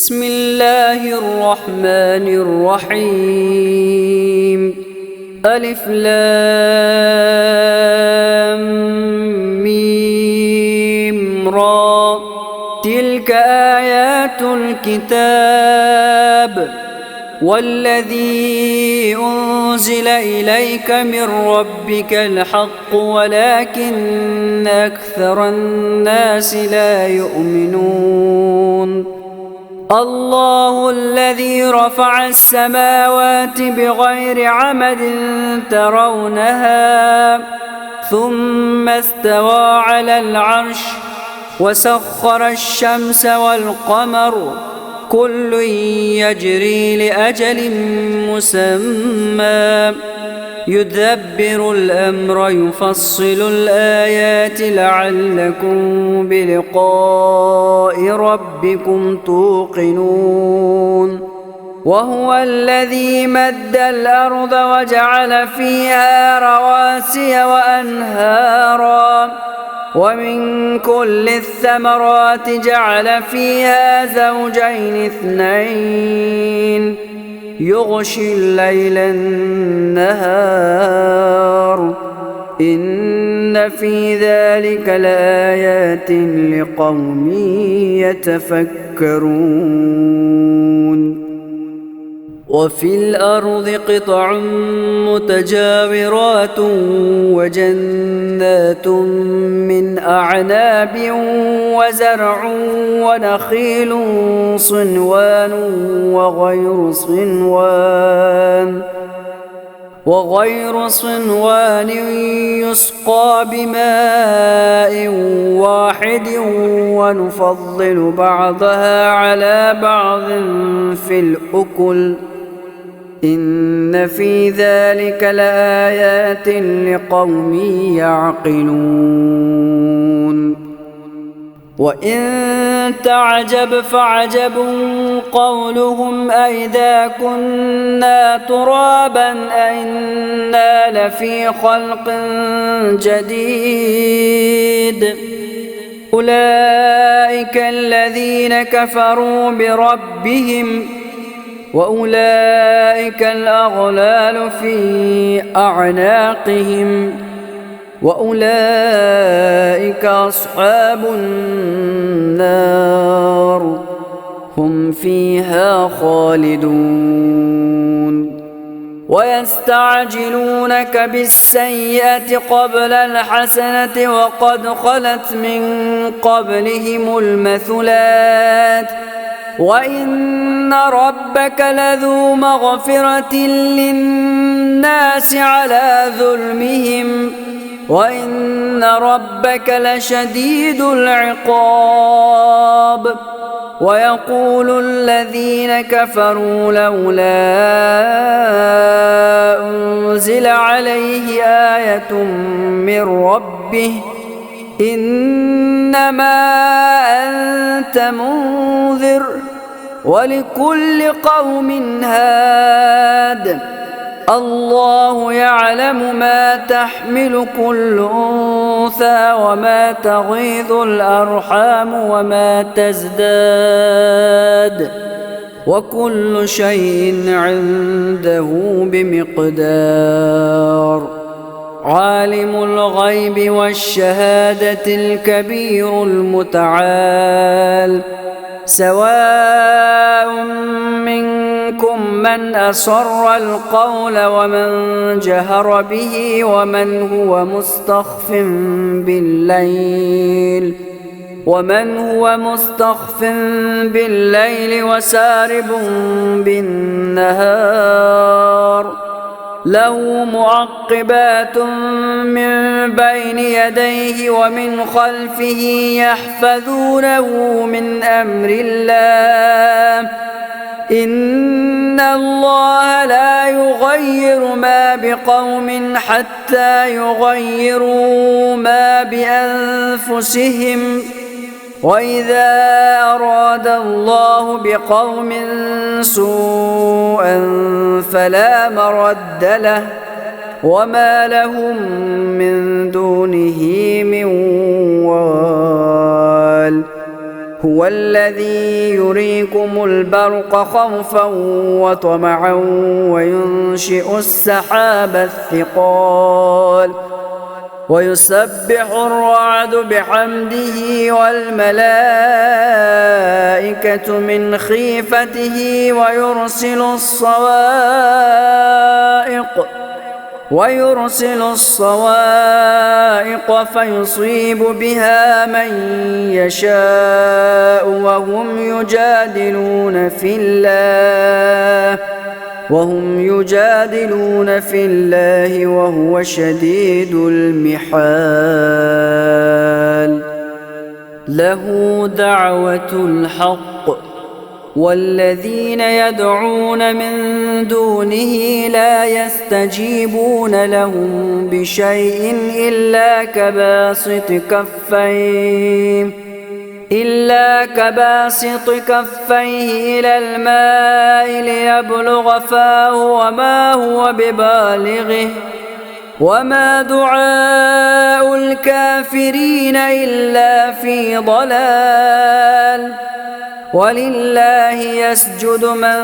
بسم الله الرحمن الرحيم. ألف لام ميم را. تلك آيات الكتاب والذي أنزل إليك من ربك الحق ولكن أكثر الناس لا يؤمنون. الله الذي رفع السماوات بغير عمد ترونها ثم استوى على العرش وسخر الشمس والقمر كل يجري لأجل مسمى يدبر الأمر يفصل الآيات لعلكم بلقاء ربكم توقنون. وهو الذي مد الأرض وجعل فيها رواسي وأنهارا ومن كل الثمرات جعل فيها زوجين اثنين يغشي الليل النهار إن في ذلك لآيات لقوم يتفكرون. وفي الأرض قطع متجاورات وجنات من أعناب وزرع ونخيل صنوان وغير صنوان يسقى بماء واحد ونفضل بعضها على بعض في الأكل إن في ذلك لآيات لقوم يعقلون. وإن تعجب فعجب قولهم أئذا كنا ترابا أئنا لفي خلق جديد أولئك الذين كفروا بربهم وأولئك الأغلال في أعناقهم وأولئك أصحاب النار هم فيها خالدون. ويستعجلونك بالسيئة قبل الحسنة وقد خلت من قبلهم المثلات وإن ربك لذو مغفرة للناس على ظلمهم وإن ربك لشديد العقاب. ويقول الذين كفروا لولا أنزل عليه آية من ربه إنما أنت منذر ولكل قوم هاد الله يعلم ما تحمل كل أنثى وما تغيض الأرحام وما تزداد وكل شيء عنده بمقدار. عالم الغيب والشهادة الكبير المتعال سواء منكم من أسر القول ومن جهر به ومن هو مستخف بالليل وسارب بالنهار له معقبات من بين يديه ومن خلفه يحفظونه من أمر الله إن الله لا يغير ما بقوم حتى يغيروا ما بأنفسهم وإذا أراد الله بقوم سوءا فلا مرد له وما لهم من دونه من وال هو الذي يريكم البرق خوفا وطمعا وينشئ السحاب الثقال ويسبح الرعد بحمده والملائكة من خيفته ويرسل الصواعق فيصيب بها من يشاء وهم يجادلون في الله وهو شديد المحال له دعوة الحق والذين يدعون من دونه لا يستجيبون لهم بشيء إلا كباسط كفيه إلى الماء ليبلغ فاه وما هو ببالغه وما دعاء الكافرين إلا في ضلال ولله يسجد من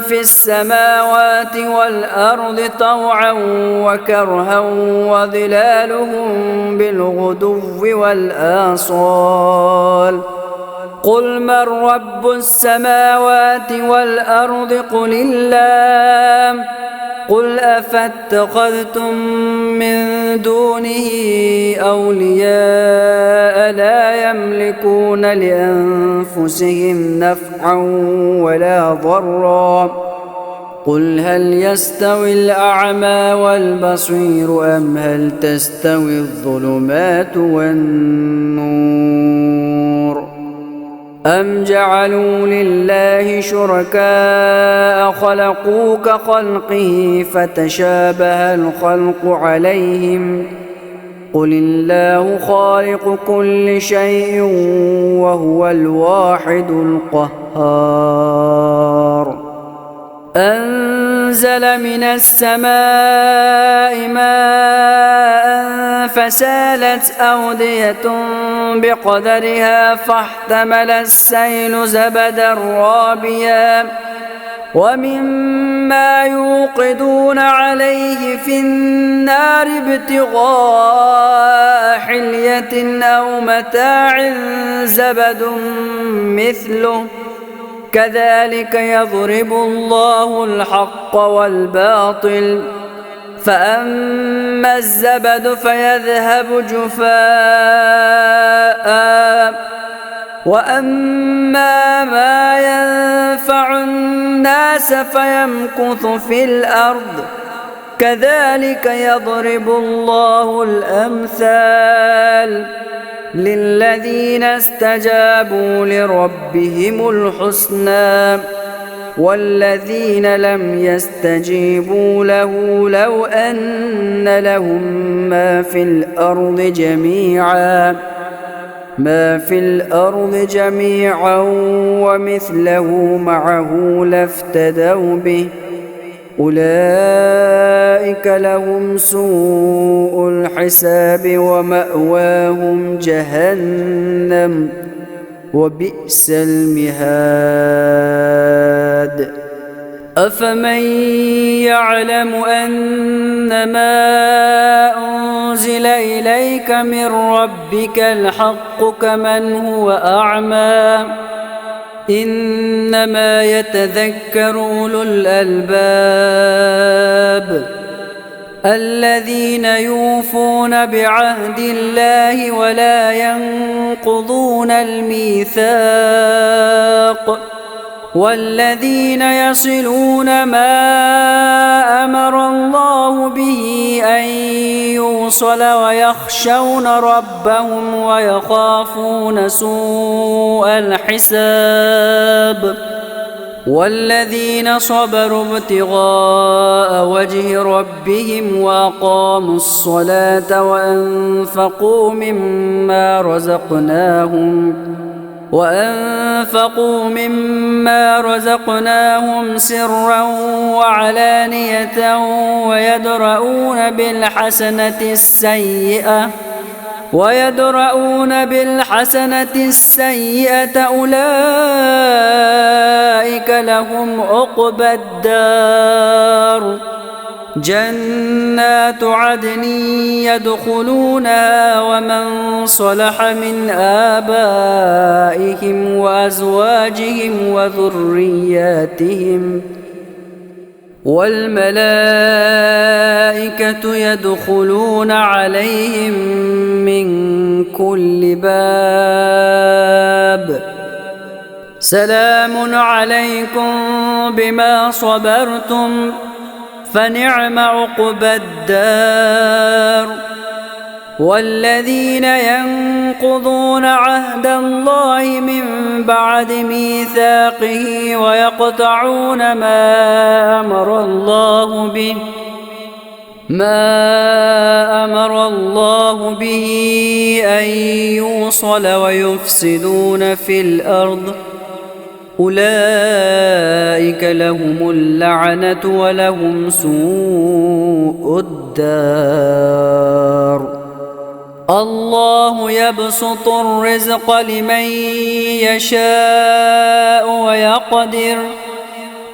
في السماوات والأرض طوعا وكرها وظلالهم بالغدو والآصال قل من رب السماوات والأرض قل الله قل أفاتخذتم من دونه أولياء لا يملكون لأنفسهم نفعا ولا ضرا قل هل يستوي الأعمى والبصير أم هل تستوي الظلمات والنور أم جعلوا لله شركاء خلقوا كخلقه فتشابه الخلق عليهم قل الله خالق كل شيء وهو الواحد القهار أنزل من السماء ماء فسالت أودية بقدرها فاحتمل السيل زبدا رابيا ومما يوقدون عليه في النار ابتغاء حلية أو متاع زبد مثله كذلك يضرب الله الحق والباطل فأما الزبد فيذهب جفاء وأما ما ينفع الناس فيمكث في الأرض كذلك يضرب الله الأمثال للذين استجابوا لربهم الحسنى والذين لم يستجيبوا له لو أن لهم ما في الأرض جميعا ومثله معه لافتدوا به أولئك لهم سوء الحساب ومأواهم جهنم وبئس المهاد أفمن يعلم أنما أنزل إليك من ربك الحق كمن هو أعمى إنما يتذكر أولو الألباب الذين يوفون بعهد الله ولا ينقضون الميثاق والذين يصلون ما أمر الله به أن يوصل ويخشون ربهم ويخافون سوء الحساب والذين صبروا ابتغاء وجه ربهم وأقاموا الصلاة وأنفقوا مما رزقناهم سرا وعلانية ويدرؤون بالحسنة السيئة ويدرؤون بالحسنة السيئة أولئك لهم عقبى الدار جنات عدن يدخلونها ومن صلح من آبائهم وأزواجهم وذرياتهم والملائكة يدخلون عليهم من كل باب سلام عليكم بما صبرتم فنعم عقبى الدار والذين ينقضون عهد الله من بعد ميثاقه ويقطعون ما أمر الله به أن يوصل ويفسدون في الأرض أولئك لهم اللعنة ولهم سوء الدار الله يبسط الرزق لمن يشاء ويقدر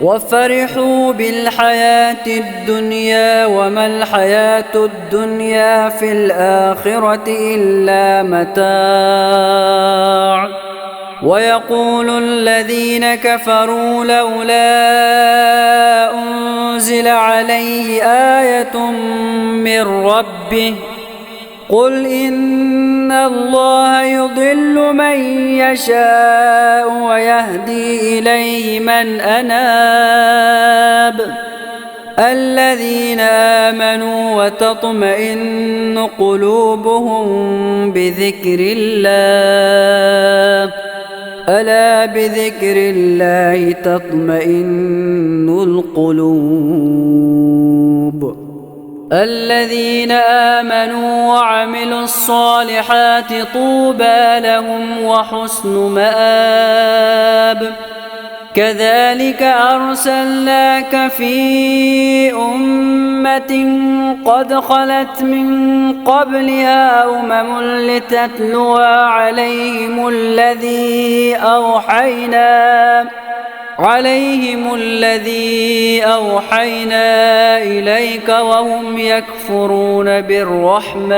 وفرحوا بالحياة الدنيا وما الحياة الدنيا في الآخرة إلا متاع ويقول الذين كفروا لولا أنزل عليه آية من ربه قل إن الله يضل من يشاء ويهدي إليه من أناب الذين آمنوا وتطمئن قلوبهم بذكر الله ألا بذكر الله تطمئن القلوب الذين آمنوا وعملوا الصالحات طوبى لهم وحسن مآب كذلك أرسلناك في أمة قد خلت من قبلها أمم لتتلو عليهم الذي أوحينا إليك وهم يكفرون بالرحمن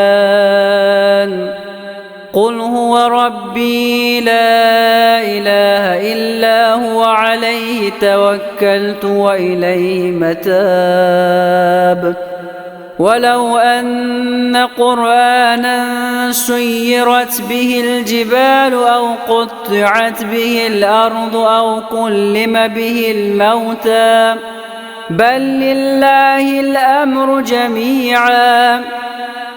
قل هو ربي لا إله إلا هو عليه توكلت وإليه متاب ولو أن قرآنا سيرت به الجبال أو قطعت به الأرض أو كلم به الموتى بل لله الأمر جميعا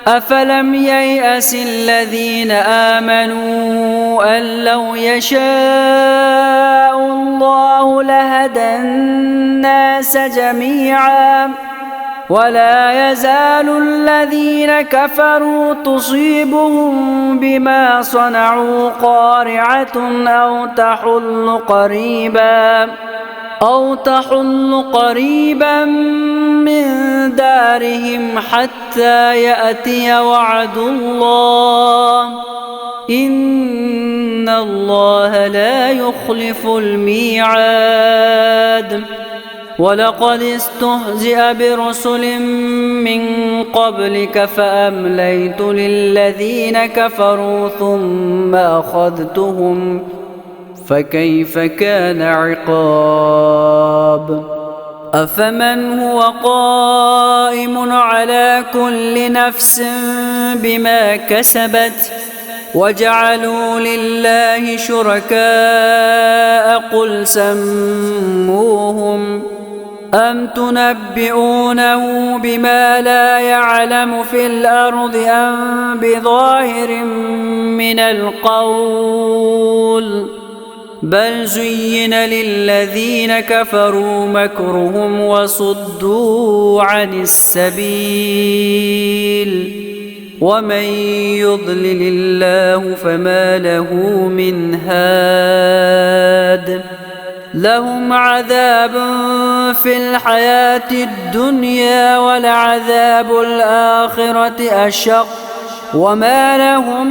أفلم ييأس الذين آمنوا أن لو يشاء الله لهدى الناس جميعا ولا يزال الذين كفروا تصيبهم بما صنعوا قارعة أو تحل قريبا من دارهم حتى يأتي وعد الله إن الله لا يخلف الميعاد ولقد استهزئ برسل من قبلك فأمليت للذين كفروا ثم أخذتهم فكيف كان عقاب أفمن هو قائم على كل نفس بما كسبت وجعلوا لله شركاء قل سموهم أم تنبئونه بما لا يعلم في الأرض أم بظاهر من القول بل زين للذين كفروا مكرهم وصدوا عن السبيل ومن يضلل الله فما له من هاد لهم عذاب في الحياة الدنيا ولعذاب الآخرة أشق وما لهم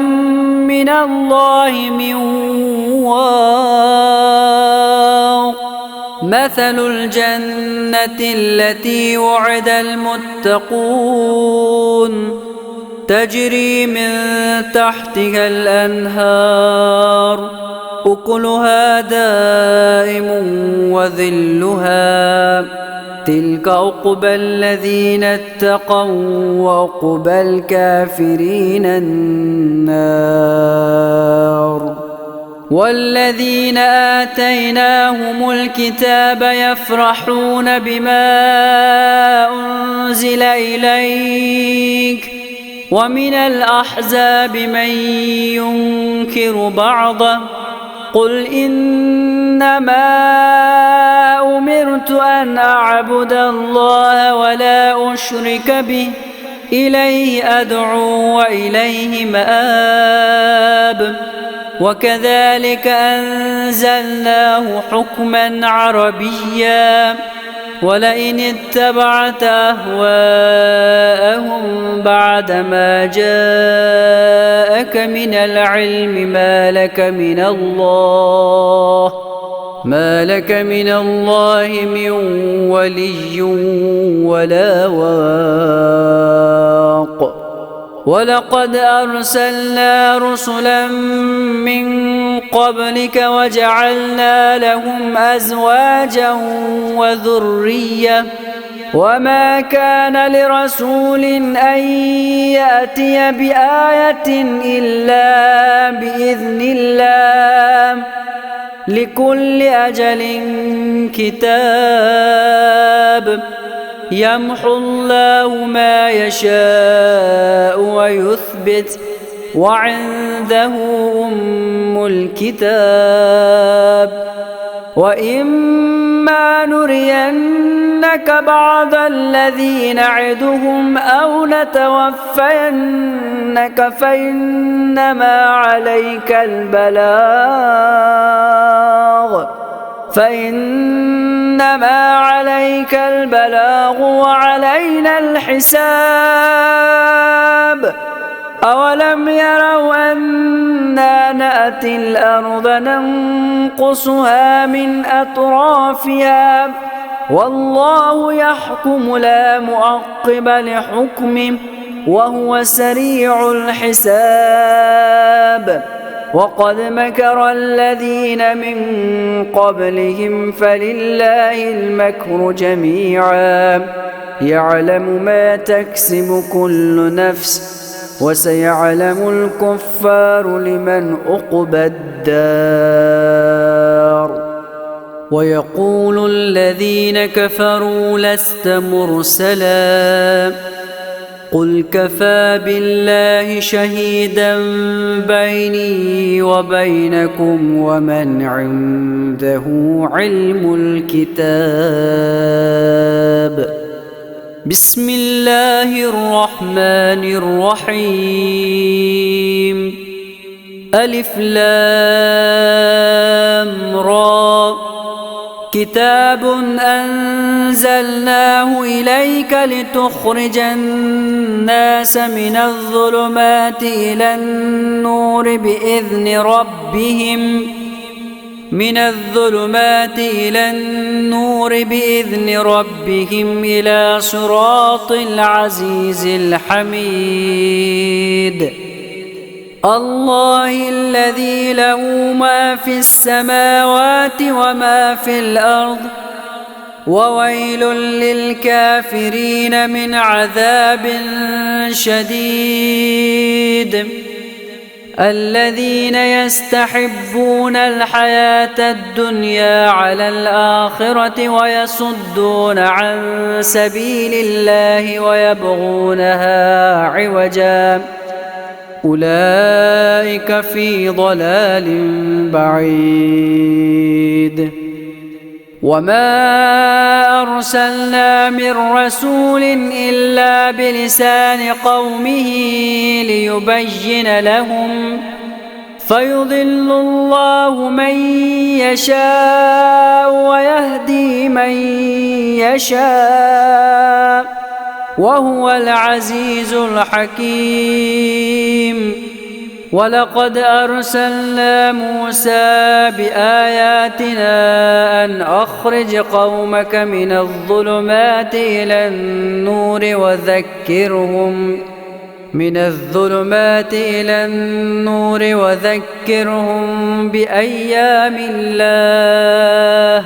من الله من واق. مثل الجنة التي وعد المتقون تجري من تحتها الأنهار أكلها دائم وذلها تلك عقبى الذين اتقوا وعقبى الكافرين النار. والذين آتيناهم الكتاب يفرحون بما أنزل إليك ومن الأحزاب من ينكر بعضه قل إنما أمرت أن أعبد الله ولا أشرك به إليه أدعو وإليه مآب. وكذلك أنزلناه حكما عربيا ولئن اتبعت أهواءهم بعدما جاءك من العلم ما لك من الله من ولي ولا واق. ولقد أرسلنا رسلا من قبلك وجعلنا لهم أزواجا وذرية وما كان لرسول أن يأتي بآية إلا بإذن الله لكل أجل كتاب يمحو الله ما يشاء ويثبت وعنده أم الكتاب. وإما نرينك بعض الذي نعدهم أو نتوفينك فإنما عليك البلاغ وعلينا الحساب. أولم يروا أنا نأتي الأرض ننقصها من أطرافها والله يحكم لا معقب لحكمه وهو سريع الحساب. وقد مكر الذين من قبلهم فلله المكر جميعا يعلم ما تكسب كل نفس وسيعلم الكفار لمن عقبى الدار. ويقول الذين كفروا لست مرسلا قل كفى بالله شهيدا بيني وبينكم ومن عنده علم الكتاب. بسم الله الرحمن الرحيم. ألف لام را كتاب أنزلناه إليك لتخرج الناس من الظلمات إلى النور بإذن ربهم إلى صراط العزيز الحميد. الله الذي له ما في السماوات وما في الأرض وويل للكافرين من عذاب شديد. الذين يستحبون الحياة الدنيا على الآخرة ويصدون عن سبيل الله ويبغونها عوجا أولئك في ضلال بعيد. وما أرسلنا من رسول إلا بلسان قومه ليبين لهم فيضل الله من يشاء ويهدي من يشاء وهو العزيز الحكيم. ولقد أرسلنا موسى بآياتنا أن أخرج قومك من الظلمات إلى النور وذكرهم بأيام الله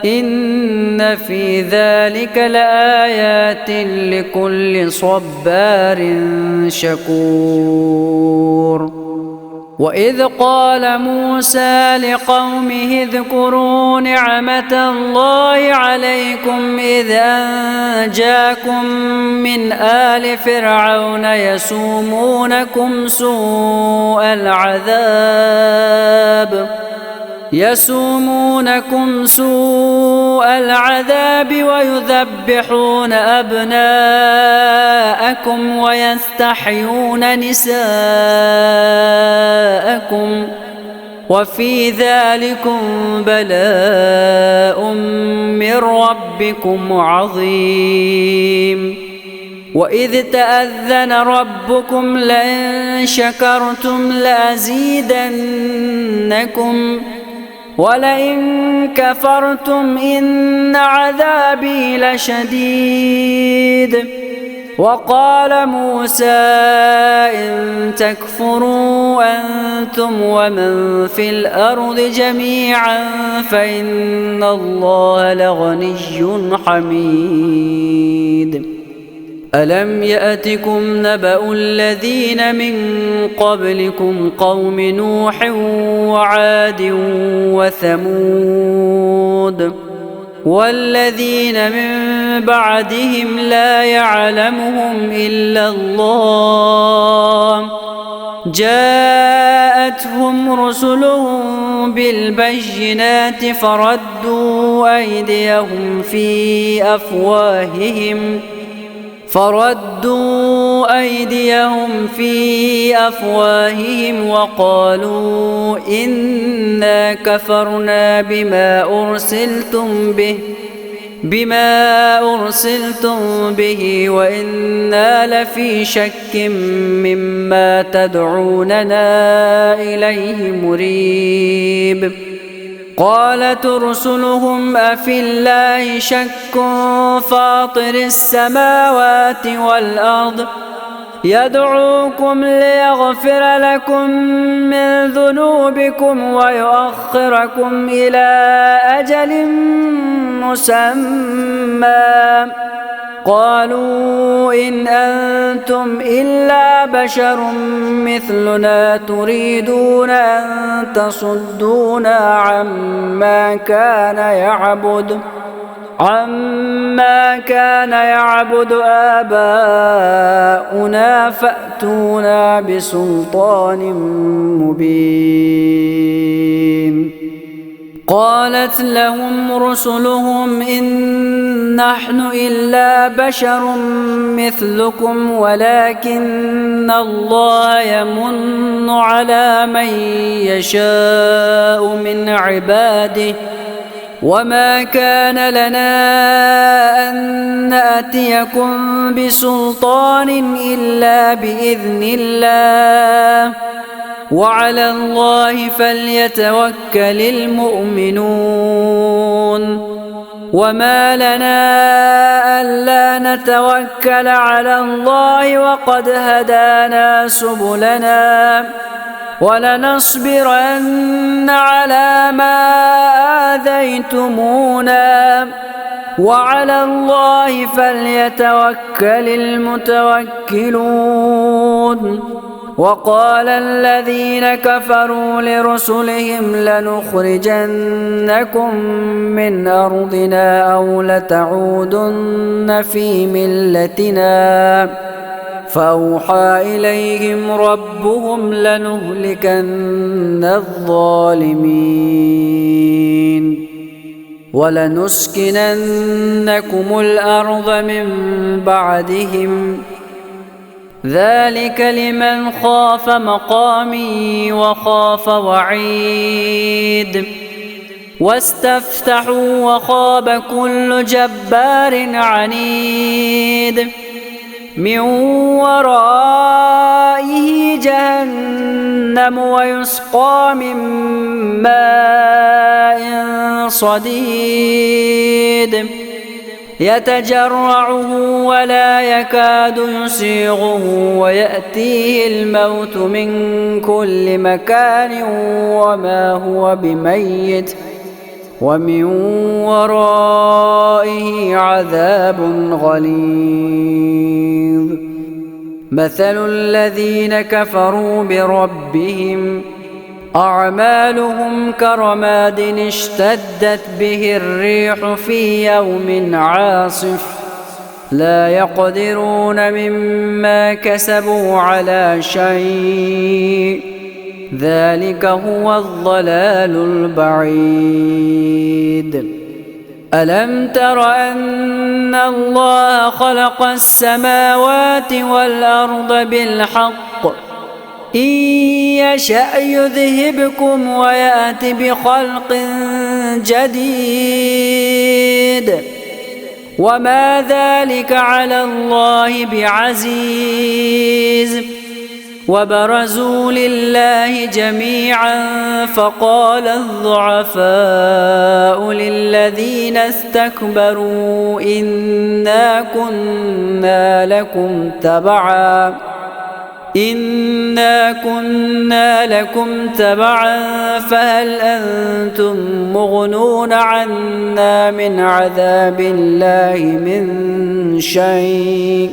إن في ذلك لآيات لكل صبار شكور. وإذ قال موسى لقومه اذكروا نعمة الله عليكم إذ أنجاكم من آل فرعون يسومونكم سوء العذاب ويذبحون أبناءكم ويستحيون نساءكم وفي ذلكم بلاء من ربكم عظيم. وإذ تأذن ربكم لئن شكرتم لأزيدنكم ولئن كفرتم إن عذابي لشديد. وقال موسى إن تكفروا أنتم ومن في الأرض جميعا فإن الله لغني حميد. ألم يأتكم نبأ الذين من قبلكم قوم نوح وعاد وثمود والذين من بعدهم لا يعلمهم إلا الله جاءتهم رسلهم بالبينات فردوا أيديهم في أفواههم وقالوا إنا كفرنا بما أرسلتم به وإنا لفي شك مما تدعوننا إليه مريب. قالت رسلهم أفي الله شك فاطر السماوات والأرض يدعوكم ليغفر لكم من ذنوبكم ويؤخركم إلى أجل مسمى قالوا إن أنتم إلا بشر مثلنا تريدون أن تصدونا عما كان يعبد آباؤنا فأتونا بسلطان مبين. قالت لهم رسلهم إن نحن إلا بشر مثلكم ولكن الله يمن على من يشاء من عباده وما كان لنا أن نأتيكم بسلطان إلا بإذن الله وعلى الله فليتوكل المؤمنون. وما لنا ألا نتوكل على الله وقد هدانا سبلنا ولنصبرن على ما آذيتمونا وعلى الله فليتوكل المتوكلون. وقال الذين كفروا لرسلهم لنخرجنكم من أرضنا أو لتعودن في ملتنا فأوحى إليهم ربهم لنهلكن الظالمين ولنسكننكم الأرض من بعدهم ذلك لمن خاف مقامي وخاف وعيد. واستفتحوا وخاب كل جبار عنيد. من ورائه جهنم ويسقى من ماء صديد يتجرعه ولا يكاد يسيغه ويأتيه الموت من كل مكان وما هو بميت ومن ورائه عذاب غليظ. مثل الذين كفروا بربهم أعمالهم كرماد اشتدت به الريح في يوم عاصف لا يقدرون مما كسبوا على شيء ذلك هو الضلال البعيد. ألم تر أن الله خلق السماوات والأرض بالحق إن يشأ يذهبكم ويأت بخلق جديد وما ذلك على الله بعزيز. وبرزوا لله جميعا فقال الضعفاء للذين استكبروا إنا كنا لكم تبعا فهل أنتم مغنون عنا من عذاب الله من شيء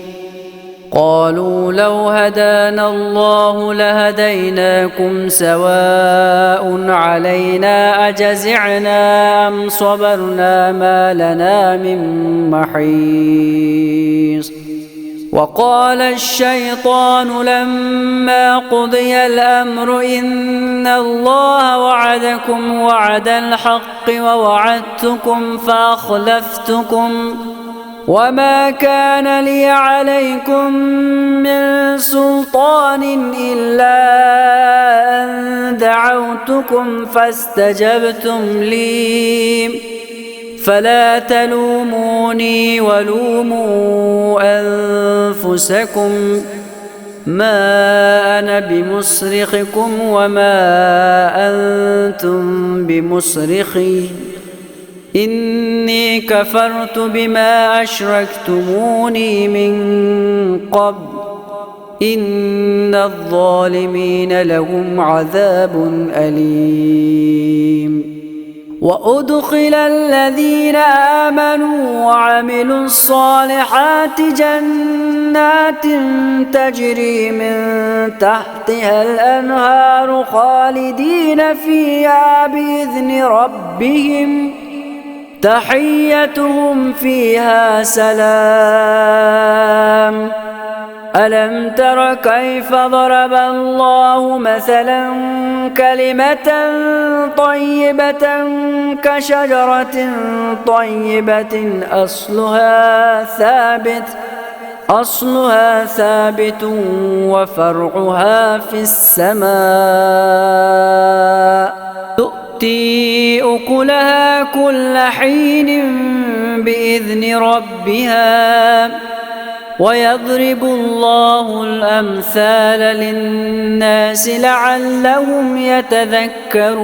قالوا لو هدانا الله لهديناكم سواء علينا أجزعنا أم صبرنا ما لنا من محيص. وقال الشيطان لما قضي الأمر إن الله وعدكم وعد الحق ووعدتكم فأخلفتكم وما كان لي عليكم من سلطان إلا أن دعوتكم فاستجبتم لي فلا تلوموني ولوموا أنفسكم ما أنا بمصرخكم وما أنتم بمصرخي إني كفرت بما أشركتموني من قبل إن الظالمين لهم عذاب أليم. وأدخل الذين آمنوا وعملوا الصالحات جنات تجري من تحتها الأنهار خالدين فيها بإذن ربهم تحيتهم فيها سلام. ألم تر كيف ضرب الله مثلا كلمة طيبة كشجرة طيبة أصلها ثابت وفرعها في السماء تؤتي أكلها كل حين بإذن ربها ويضرب الله الأمثال للناس لعلهم يتذكرون.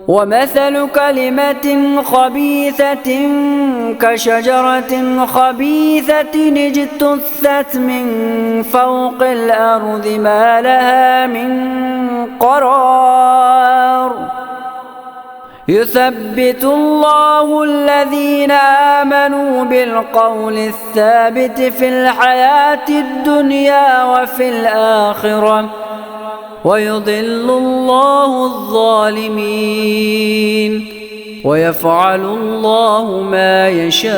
ومثل كلمة خبيثة كشجرة خبيثة اجتثت من فوق الأرض ما لها من قرار يثبت الله الذين آمنوا بالقول الثابت في الحياة الدنيا وفي الآخرة ويضل الله الظالمين ويفعل الله ما يشاء.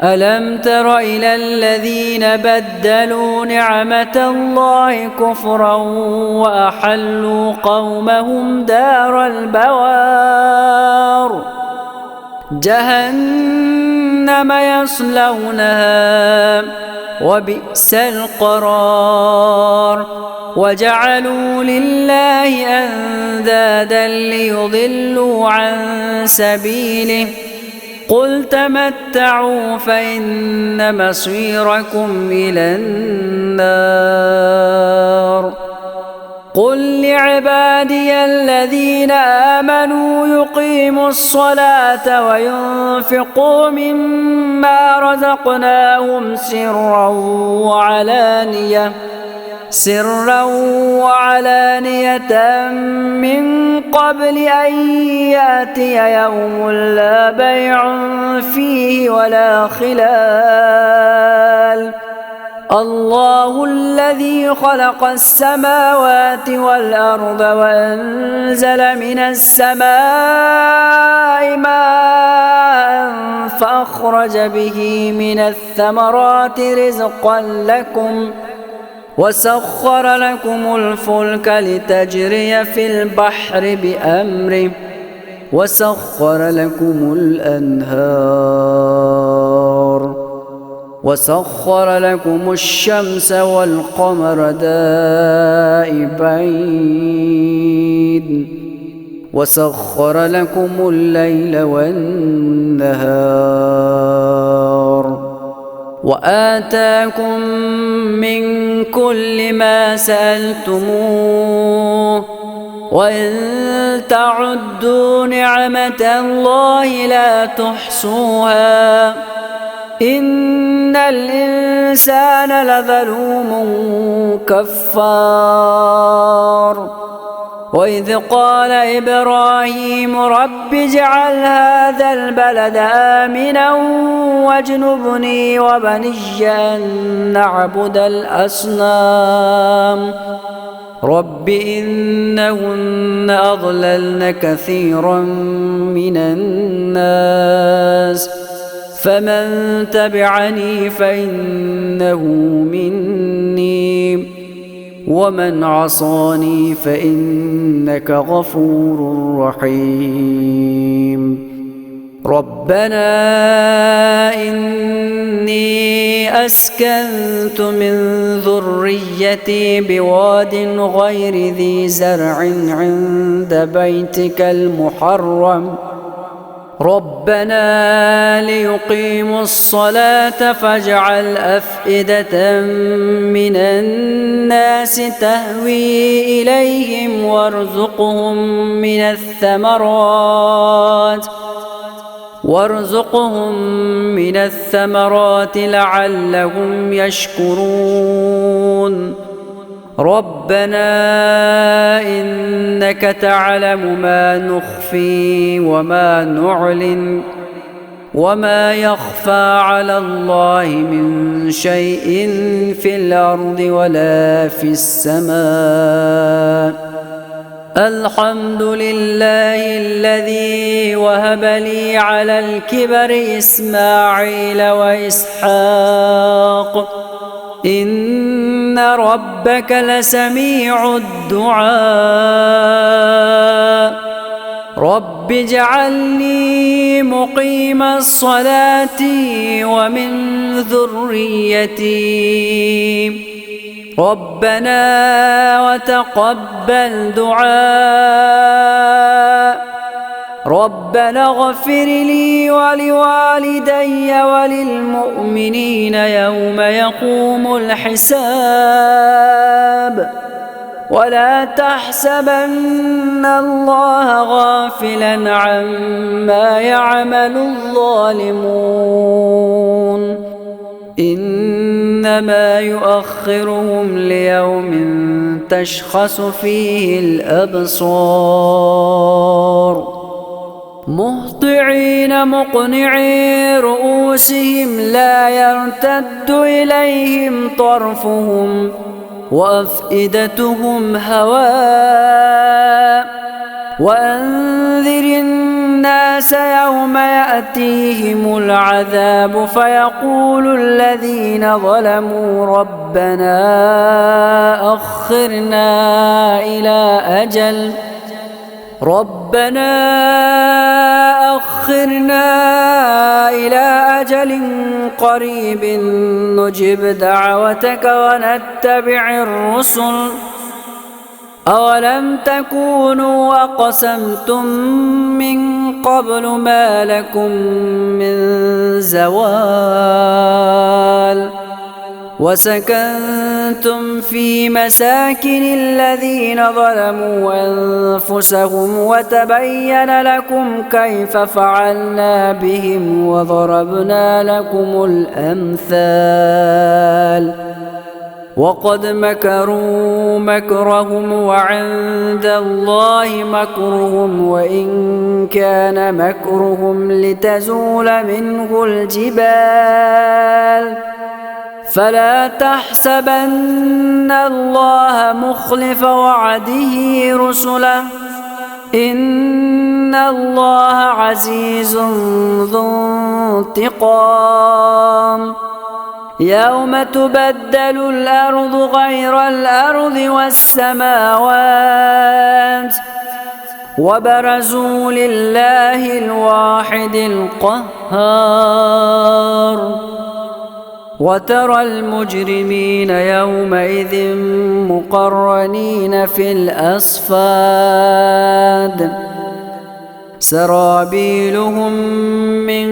ألم تر إلى الذين بدلوا نعمة الله كفرا وأحلوا قومهم دار البوار جهنم يصلونها وبئس القرار وجعلوا لله أندادا ليضلوا عن سبيله قل تمتعوا فإن مصيركم إلى النار قل لعبادي الذين آمنوا يقيموا الصلاة وينفقوا مما رزقناهم سرا وعلانية من قبل أن يأتي يوم لا بيع فيه ولا خلال الله الذي خلق السماوات والأرض وأنزل من السماء ماء فأخرج به من الثمرات رزقا لكم وسخر لكم الفلك لتجري في البحر بأمره وسخر لكم الأنهار وسخر لكم الشمس والقمر دائبين وسخر لكم الليل والنهار وآتاكم من كل ما سألتموه وإن تعدوا نعمة الله لا تحصوها إن الإنسان لظلوم كفار وإذ قال إبراهيم رب اجعل هذا البلد آمنا واجنبني وبني أن نعبد الأصنام رب إنهن أضللن كثيرا من الناس فمن تبعني فإنه مني ومن عصاني فإنك غفور رحيم ربنا إني أسكنت من ذريتي بواد غير ذي زرع عند بيتك المحرم ربنا ليقيموا الصلاة فاجعل أفئدة من الناس تهوي إليهم وارزقهم من الثمرات لعلهم يشكرون ربنا إنك تعلم ما نخفي وما نعلن وما يخفى على الله من شيء في الأرض ولا في السماء الحمد لله الذي وهب لي على الكبر إسماعيل وإسحاق إن ربك لسميع الدعاء رب اجعلني مقيم الصلاة ومن ذريتي ربنا وتقبل دعاء ربنا اغفر لي ولوالدي وللمؤمنين يوم يقوم الحساب ولا تحسبن الله غافلا عما يعمل الظالمون إنما يؤخرهم ليوم تشخص فيه الأبصار مهطعين مقنعي رؤوسهم لا يرتد إليهم طرفهم وأفئدتهم هواء وأنذر الناس يوم يأتيهم العذاب فيقول الذين ظلموا ربنا أخرنا إلى أجل قريب أولم تكونوا أقسمتم من قبل ما لكم من زوال وسكنتم في مساكن الذين ظلموا أنفسهم وتبين لكم كيف فعلنا بهم وضربنا لكم الأمثال وقد مكروا مكرهم وعند الله مكرهم وإن كان مكرهم لتزول منه الجبال فلا تحسبن الله مخلف وعده رسله إن الله عزيز ذو انتقام يوم تبدل الأرض غير الأرض والسماوات وبرزوا لله الواحد القهار وترى المجرمين يومئذ مقرنين في الأصفاد سرابيلهم من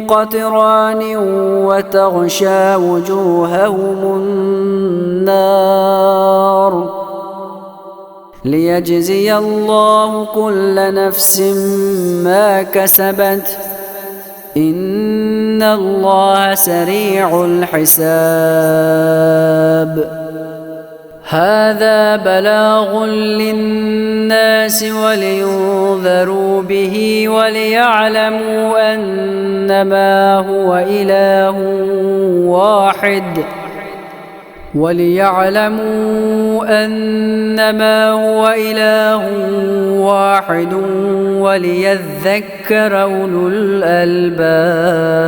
قطران وتغشى وجوههم النار ليجزي الله كل نفس ما كسبت إن الله سريع الحساب هذا بلاغ للناس ولينذروا به وليعلموا أنما هو إله واحد وليذكر أولو الألباب.